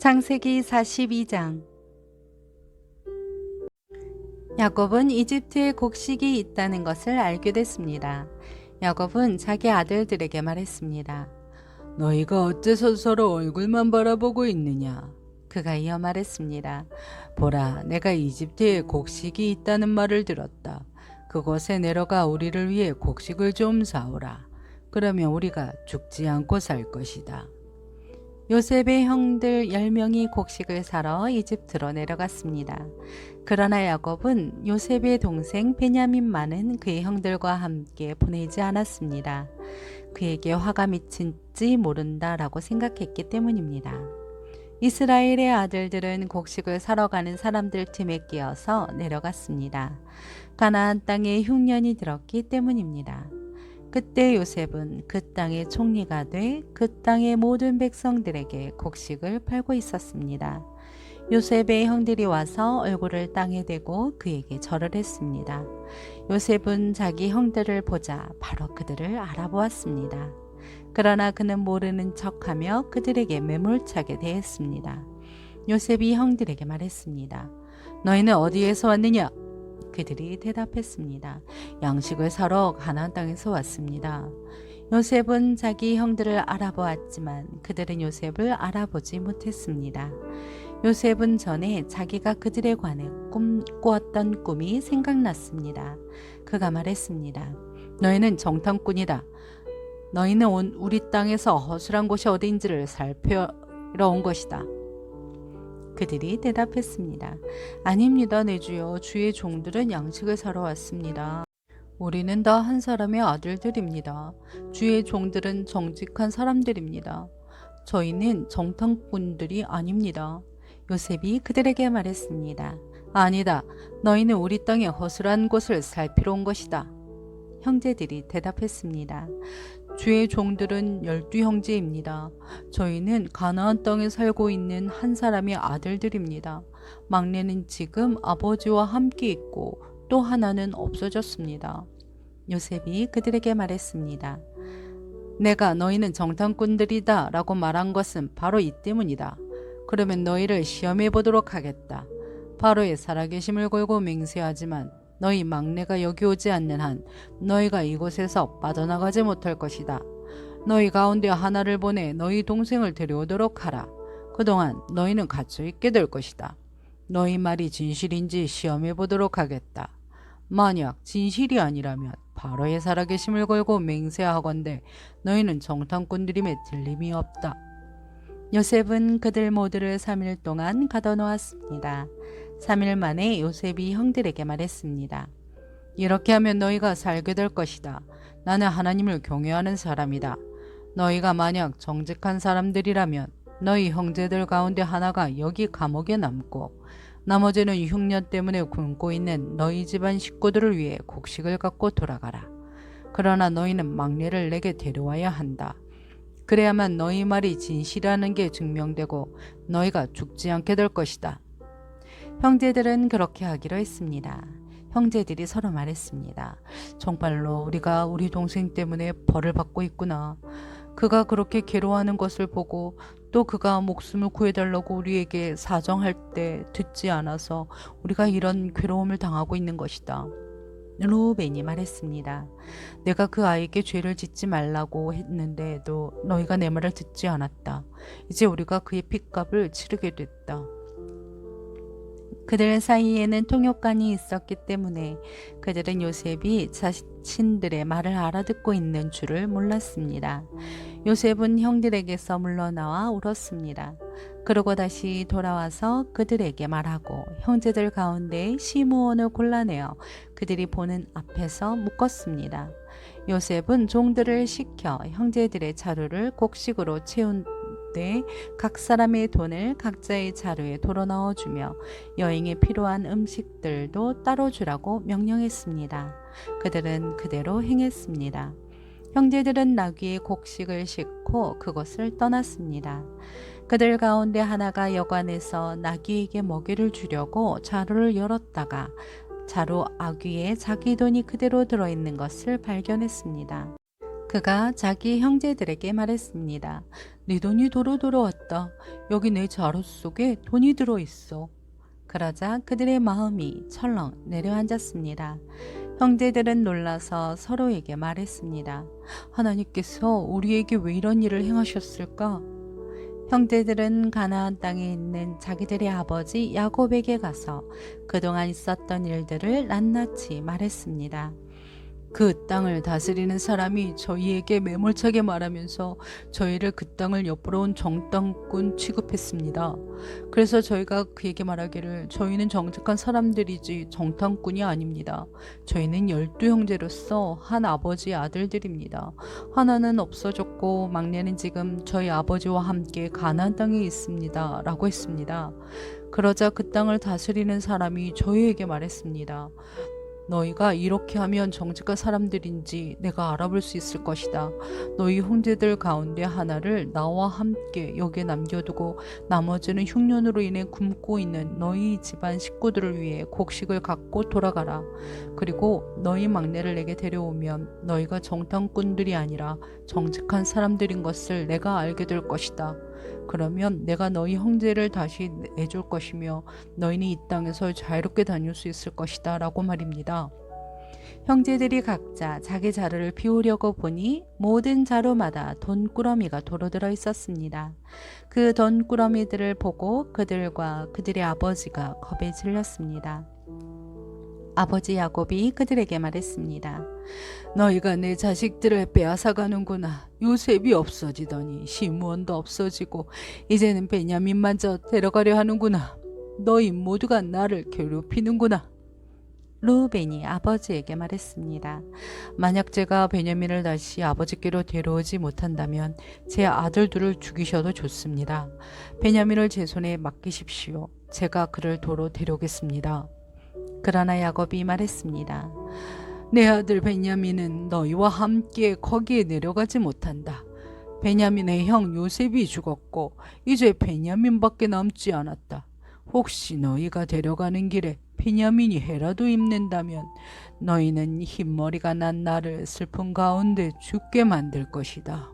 창세기 42장. 야곱은 이집트에 곡식이 있다는 것을 알게 됐습니다. 야곱은 자기 아들들에게 말했습니다. 너희가 어째서 서로 얼굴만 바라보고 있느냐? 그가 이어 말했습니다. 보라, 내가 이집트에 곡식이 있다는 말을 들었다. 그곳에 내려가 우리를 위해 곡식을 좀 사오라. 그러면 우리가 죽지 않고 살 것이다. 요셉의 형들 10명이 곡식을 사러 이집트로 내려갔습니다. 그러나 야곱은 요셉의 동생 베냐민만은 그의 형들과 함께 보내지 않았습니다. 그에게 화가 미칠지 모른다라고 생각했기 때문입니다. 이스라엘의 아들들은 곡식을 사러 가는 사람들 틈에 끼어서 내려갔습니다. 가나안 땅에 흉년이 들었기 때문입니다. 그때 요셉은 그 땅의 총리가 돼 그 땅의 모든 백성들에게 곡식을 팔고 있었습니다. 요셉의 형들이 와서 얼굴을 땅에 대고 그에게 절을 했습니다. 요셉은 자기 형들을 보자 바로 그들을 알아보았습니다. 그러나 그는 모르는 척하며 그들에게 매몰차게 대했습니다. 요셉이 형들에게 말했습니다. 너희는 어디에서 왔느냐? 그들이 대답했습니다. 양식을 사러 가나안 땅에서 왔습니다. 요셉은 자기 형들을 알아보았지만 그들은 요셉을 알아보지 못했습니다. 요셉은 전에 자기가 그들에 관해 꾸었던 꿈이 생각났습니다. 그가 말했습니다. 너희는 정탐꾼이다. 너희는 우리 땅에서 허술한 곳이 어디인지를 살펴러 온 것이다. 그들이 대답했습니다. 아닙니다, 내 주여. 주의 종들은 양식을 사러 왔습니다. 우리는 다 한 사람의 아들들입니다. 주의 종들은 정직한 사람들입니다. 저희는 정탐꾼들이 아닙니다. 요셉이 그들에게 말했습니다. 아니다. 너희는 우리 땅의 허술한 곳을 살피러 온 것이다. 형제들이 대답했습니다. 주의 종들은 12형제입니다. 저희는 가나안 땅에 살고 있는 한 사람의 아들들입니다. 막내는 지금 아버지와 함께 있고 또 하나는 없어졌습니다. 요셉이 그들에게 말했습니다. 내가 너희는 정탐꾼들이다 라고 말한 것은 바로 이 때문이다. 그러면 너희를 시험해 보도록 하겠다. 바로의 살아계심을 걸고 맹세하지만 너희 막내가 여기 오지 않는 한 너희가 이곳에서 빠져나가지 못할 것이다. 너희 가운데 하나를 보내 너희 동생을 데려오도록 하라. 그동안 너희는 갇혀 있게 될 것이다. 너희 말이 진실인지 시험해 보도록 하겠다. 만약 진실이 아니라면 바로의 살아계심을 걸고 맹세하건대 너희는 정탐꾼들임에 틀림이 없다. 요셉은 그들 모두를 3일 동안 가둬놓았습니다. 3일 만에 요셉이 형들에게 말했습니다. 이렇게 하면 너희가 살게 될 것이다. 나는 하나님을 경외하는 사람이다. 너희가 만약 정직한 사람들이라면 너희 형제들 가운데 하나가 여기 감옥에 남고 나머지는 흉년 때문에 굶고 있는 너희 집안 식구들을 위해 곡식을 갖고 돌아가라. 그러나 너희는 막내를 내게 데려와야 한다. 그래야만 너희 말이 진실이라는 게 증명되고 너희가 죽지 않게 될 것이다. 형제들은 그렇게 하기로 했습니다. 형제들이 서로 말했습니다. 정말로 우리가 우리 동생 때문에 벌을 받고 있구나. 그가 그렇게 괴로워하는 것을 보고 또 그가 목숨을 구해달라고 우리에게 사정할 때 듣지 않아서 우리가 이런 괴로움을 당하고 있는 것이다. 루벤이 말했습니다. 내가 그 아이에게 죄를 짓지 말라고 했는데도 너희가 내 말을 듣지 않았다. 이제 우리가 그의 핏값을 치르게 됐다. 그들 사이에는 통역관이 있었기 때문에 그들은 요셉이 자신들의 말을 알아듣고 있는 줄을 몰랐습니다. 요셉은 형들에게서 물러나와 울었습니다. 그러고 다시 돌아와서 그들에게 말하고 형제들 가운데 시므온을 골라내어 그들이 보는 앞에서 묶었습니다. 요셉은 종들을 시켜 형제들의 자루를 곡식으로 채운 때 각 사람의 돈을 각자의 자루에 도로 넣어주며 여행에 필요한 음식들도 따로 주라고 명령했습니다. 그들은 그대로 행했습니다. 형제들은 나귀에 곡식을 싣고 그곳을 떠났습니다. 그들 가운데 하나가 여관에서 나귀에게 먹이를 주려고 자루를 열었다가 자루 아귀에 자기 돈이 그대로 들어있는 것을 발견했습니다. 그가 자기 형제들에게 말했습니다. 네 돈이 도로 왔다. 여기 내 자루 속에 돈이 들어있어. 그러자 그들의 마음이 철렁 내려앉았습니다. 형제들은 놀라서 서로에게 말했습니다. 하나님께서 우리에게 왜 이런 일을 행하셨을까? 형제들은 가나안 땅에 있는 자기들의 아버지 야곱에게 가서 그동안 있었던 일들을 낱낱이 말했습니다. 그 땅을 다스리는 사람이 저희에게 매몰차게 말하면서 저희를 그 땅을 엿보러 온 정탐꾼 취급했습니다. 그래서 저희가 그에게 말하기를 저희는 정직한 사람들이지 정탐꾼이 아닙니다. 저희는 12형제로서 한 아버지의 아들들입니다. 하나는 없어졌고 막내는 지금 저희 아버지와 함께 가나안 땅에 있습니다. 라고 했습니다. 그러자 그 땅을 다스리는 사람이 저희에게 말했습니다. 너희가 이렇게 하면 정직한 사람들인지 내가 알아볼 수 있을 것이다. 너희 형제들 가운데 하나를 나와 함께 여기에 남겨두고 나머지는 흉년으로 인해 굶고 있는 너희 집안 식구들을 위해 곡식을 갖고 돌아가라. 그리고 너희 막내를 내게 데려오면 너희가 정탐꾼들이 아니라 정직한 사람들인 것을 내가 알게 될 것이다. 그러면 내가 너희 형제를 다시 내줄 것이며 너희는 이 땅에서 자유롭게 다닐 수 있을 것이다 라고 말입니다. 형제들이 각자 자기 자루를 비우려고 보니 모든 자루마다 돈꾸러미가 도로 들어 있었습니다. 그 돈꾸러미들을 보고 그들과 그들의 아버지가 겁에 질렸습니다. 아버지 야곱이 그들에게 말했습니다. 너희가 내 자식들을 빼앗아가는구나. 요셉이 없어지더니 시므온도 없어지고 이제는 베냐민마저 데려가려 하는구나. 너희 모두가 나를 괴롭히는구나. 루벤이 아버지에게 말했습니다. 만약 제가 베냐민을 다시 아버지께로 데려오지 못한다면 제 아들 둘을 죽이셔도 좋습니다. 베냐민을 제 손에 맡기십시오. 제가 그를 도로 데려오겠습니다. 그러나 야곱이 말했습니다. 내 아들 베냐민은 너희와 함께 거기에 내려가지 못한다. 베냐민의 형 요셉이 죽었고 이제 베냐민밖에 남지 않았다. 혹시 너희가 데려가는 길에 베냐민이 해라도 입는다면 너희는 흰머리가 난 나를 슬픔 가운데 죽게 만들 것이다.